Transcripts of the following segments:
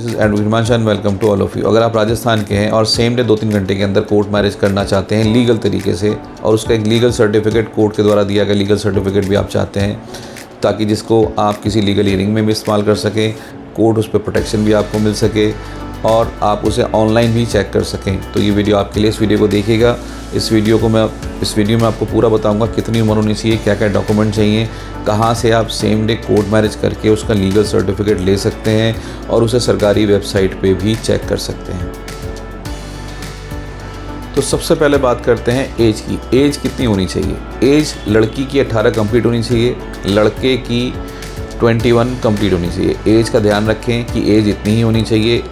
This is advocate Himanshu and welcome to all of you. अगर आप राजस्थान के हैं और सेम डे 2-3 घंटे के अंदर कोर्ट मैरिज करना चाहते हैं लीगल तरीके से, और उसका एक लीगल सर्टिफिकेट कोर्ट के द्वारा दिया गया लीगल सर्टिफिकेट भी आप चाहते हैं, ताकि जिसको आप किसी लीगल हियरिंग में भी इस्तेमाल कर सकें, कोर्ट उस पर प्रोटेक्शन भी आपको मिल सके और आप उसे ऑनलाइन भी चेक कर सकें, तो ये वीडियो आपके लिए। इस वीडियो को देखिएगा। इस वीडियो में आपको पूरा बताऊंगा कितनी उम्र होनी चाहिए, क्या क्या डॉक्यूमेंट चाहिए, कहाँ से आप सेम डे कोर्ट मैरिज करके उसका लीगल सर्टिफिकेट ले सकते हैं और उसे सरकारी वेबसाइट पे भी चेक कर सकते हैं। तो सबसे पहले बात करते हैं एज की। एज कितनी होनी चाहिए? एज लड़की की 18 कंप्लीट होनी चाहिए, लड़के की 21 कंप्लीट होनी चाहिए। एज का ध्यान रखें कि एज इतनी ही होनी चाहिए,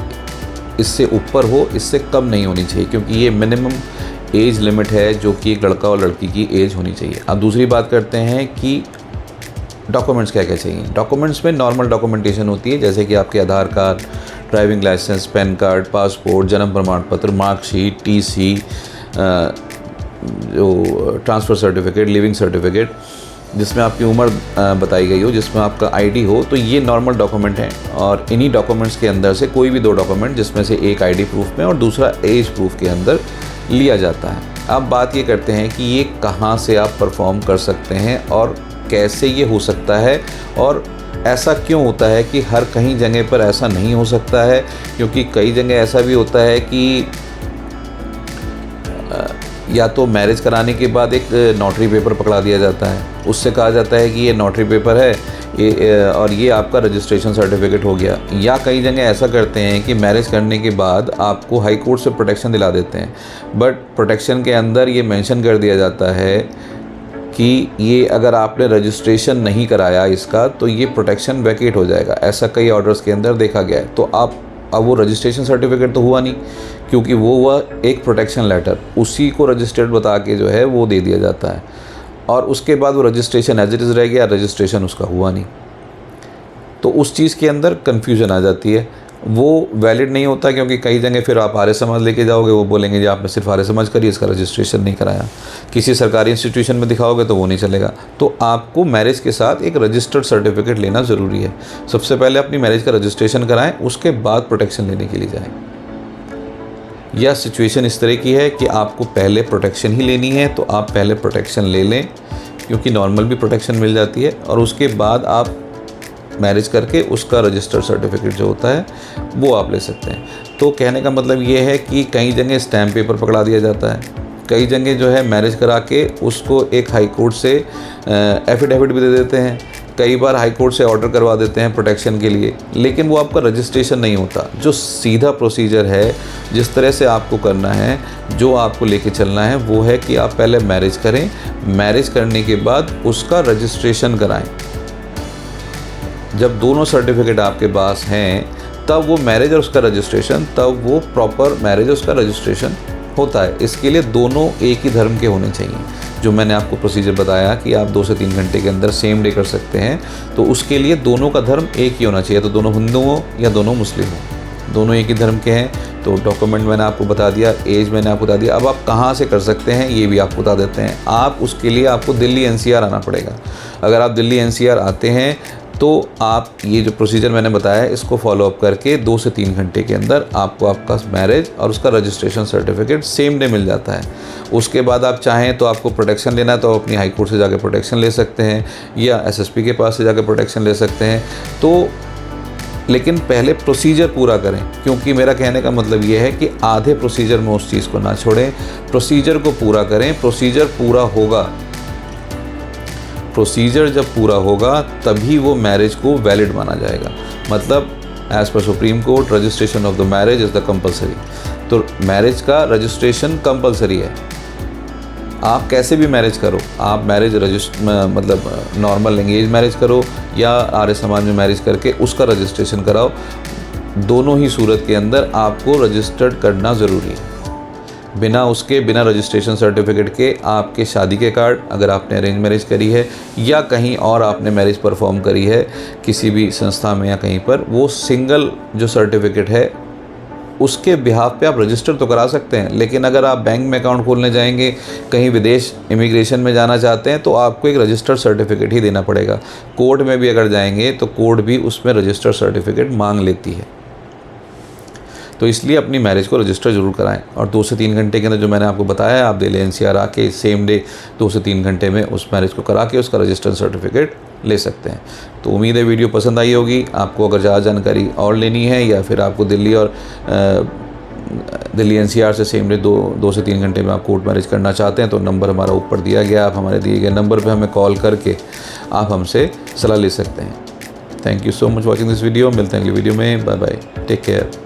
इससे ऊपर हो, इससे कम नहीं होनी चाहिए, क्योंकि ये मिनिमम एज लिमिट है जो कि एक लड़का और लड़की की एज होनी चाहिए। अब दूसरी बात करते हैं कि डॉक्यूमेंट्स क्या क्या चाहिए। डॉक्यूमेंट्स में नॉर्मल डॉक्यूमेंटेशन होती है, जैसे कि आपके Aadhaar card, driving licence, PAN card, passport, जन्म प्रमाण पत्र, मार्कशीट, टीसी, जो ट्रांसफ़र सर्टिफिकेट, लिविंग सर्टिफिकेट जिसमें आपकी उम्र बताई गई हो, जिसमें आपका आईडी हो, तो ये नॉर्मल डॉक्यूमेंट हैं। और इन्हीं डॉक्यूमेंट्स के अंदर से कोई भी 2 डॉक्यूमेंट, जिसमें से एक आईडी प्रूफ में और दूसरा एज प्रूफ के अंदर लिया जाता है। अब बात ये करते हैं कि ये कहाँ से आप परफॉर्म कर सकते हैं और कैसे ये हो सकता है, और ऐसा क्यों होता है कि हर कहीं जगह पर ऐसा नहीं हो सकता है, क्योंकि कई जगह ऐसा भी होता है कि या तो मैरिज कराने के बाद एक नोटरी पेपर पकड़ा दिया जाता है, उससे कहा जाता है कि ये नोटरी पेपर है और ये आपका रजिस्ट्रेशन सर्टिफिकेट हो गया। या कई जगह ऐसा करते हैं कि मैरिज करने के बाद आपको हाई कोर्ट से प्रोटेक्शन दिला देते हैं, बट प्रोटेक्शन के अंदर ये मेंशन कर दिया जाता है कि ये अगर आपने रजिस्ट्रेशन नहीं कराया इसका, तो ये प्रोटेक्शन वैकेट हो जाएगा। ऐसा कई ऑर्डर्स के अंदर देखा गया है। तो अब वो रजिस्ट्रेशन सर्टिफिकेट तो हुआ नहीं, क्योंकि वो हुआ एक प्रोटेक्शन लेटर, उसी को रजिस्टर्ड बता के जो है वो दे दिया जाता है, और उसके बाद वो रजिस्ट्रेशन एज इट इज़ रह गया, रजिस्ट्रेशन उसका हुआ नहीं। तो उस चीज़ के अंदर कन्फ्यूजन आ जाती है, वो वैलिड नहीं होता, क्योंकि कई जगह फिर आप आर्य समाज लेके जाओगे, वो बोलेंगे जी आपने सिर्फ आर्य समाज करी, इसका रजिस्ट्रेशन नहीं कराया। किसी सरकारी इंस्टीट्यूशन में दिखाओगे तो वो नहीं चलेगा। तो आपको मैरिज के साथ एक रजिस्टर्ड सर्टिफिकेट लेना ज़रूरी है। सबसे पहले अपनी मैरिज का रजिस्ट्रेशन कराएं, उसके बाद प्रोटेक्शन लेने के लिए जाएँ। या सिचुएशन इस तरह की है कि आपको पहले प्रोटेक्शन ही लेनी है, तो आप पहले प्रोटेक्शन ले लें, क्योंकि नॉर्मल भी प्रोटेक्शन मिल जाती है, और उसके बाद आप मैरिज करके उसका रजिस्टर्ड सर्टिफिकेट जो होता है वो आप ले सकते हैं। तो कहने का मतलब ये है कि कई जगह स्टैम्प पेपर पकड़ा दिया जाता है, कई जगह जो है मैरिज करा के उसको एक हाई कोर्ट से एफिडेविट भी दे देते हैं, कई बार हाई कोर्ट से ऑर्डर करवा देते हैं प्रोटेक्शन के लिए, लेकिन वो आपका रजिस्ट्रेशन नहीं होता। जो सीधा प्रोसीजर है, जिस तरह से आपको करना है, जो आपको लेके चलना है, वो है कि आप पहले मैरिज करें, मैरिज करने के बाद उसका रजिस्ट्रेशन कराएं। जब दोनों सर्टिफिकेट आपके पास हैं, तब वो मैरिज और उसका रजिस्ट्रेशन, तब वो प्रॉपर मैरिज और उसका रजिस्ट्रेशन होता है। इसके लिए दोनों एक ही धर्म के होने चाहिए। जो मैंने आपको प्रोसीजर बताया कि आप 2 से 3 घंटे के अंदर सेम डे कर सकते हैं, तो उसके लिए दोनों का धर्म एक ही होना चाहिए। तो दोनों हिंदू हो या दोनों मुस्लिम हो, दोनों एक ही धर्म के हैं। तो डॉक्यूमेंट मैंने आपको बता दिया, एज मैंने आपको बता दिया। अब आप कहाँ से कर सकते हैं ये भी आपको बता देते हैं। आप उसके लिए आपको दिल्ली एनसीआर आना पड़ेगा। अगर आप दिल्ली एनसीआर आते हैं तो आप ये जो प्रोसीजर मैंने बताया है इसको फॉलो अप करके 2 से 3 घंटे के अंदर आपको आपका मैरिज और उसका registration certificate same day meal जाता है। उसके बाद आप चाहें तो आपको प्रोटेक्शन लेना है तो अपनी हाई कोर्ट से जाकर प्रोटेक्शन ले सकते हैं, या एसएसपी के पास से जाकर प्रोटेक्शन ले सकते हैं। तो लेकिन पहले प्रोसीजर पूरा करें, क्योंकि मेरा कहने का मतलब ये है कि आधे प्रोसीजर में उस चीज़ को ना छोड़ें, प्रोसीजर को पूरा करें। प्रोसीजर पूरा होगा, प्रोसीजर जब पूरा होगा तभी वो मैरिज को वैलिड माना जाएगा। मतलब as per supreme court registration of the marriage is the compulsory. तो मैरिज का रजिस्ट्रेशन कंपलसरी है। आप कैसे भी मैरिज करो, आप मैरिज मतलब नॉर्मल एंगेज मैरिज करो या आर्य समाज में मैरिज करके उसका रजिस्ट्रेशन कराओ, दोनों ही सूरत के अंदर आपको रजिस्टर्ड करना ज़रूरी है। बिना रजिस्ट्रेशन सर्टिफिकेट के आपके शादी के कार्ड, अगर आपने अरेंज मैरिज करी है या कहीं और आपने मैरिज परफॉर्म करी है किसी भी संस्था में या कहीं पर, वो सिंगल जो सर्टिफिकेट है उसके बिहाफ पे आप रजिस्टर तो करा सकते हैं। लेकिन अगर आप बैंक में अकाउंट खोलने जाएंगे, कहीं विदेश इमिग्रेशन में जाना चाहते हैं, तो आपको एक रजिस्टर्ड सर्टिफिकेट ही देना पड़ेगा। कोर्ट में भी अगर जाएंगे तो कोर्ट भी उसमें रजिस्टर्ड सर्टिफिकेट मांग लेती है। तो इसलिए अपनी मैरिज को रजिस्टर ज़रूर कराएं। और 2 से 3 घंटे के अंदर जो मैंने आपको बताया, आप दिल्ली एनसीआर आके सेम डे 2 से 3 घंटे में उस मैरिज को करा के उसका रजिस्टर सर्टिफिकेट ले सकते हैं। तो उम्मीद है वीडियो पसंद आई होगी। आपको अगर ज़्यादा जानकारी और लेनी है या फिर आपको दिल्ली और दिल्ली एनसीआर से सेम डे 2 से 3 घंटे में आप कोर्ट मैरिज करना चाहते हैं तो नंबर हमारा ऊपर दिया गया, आप हमारे दिए गए नंबर पे हमें कॉल करके आप हमसे सलाह ले सकते हैं। Thank you so much watching this video. मिलते हैं अगली वीडियो में। Bye bye, take care.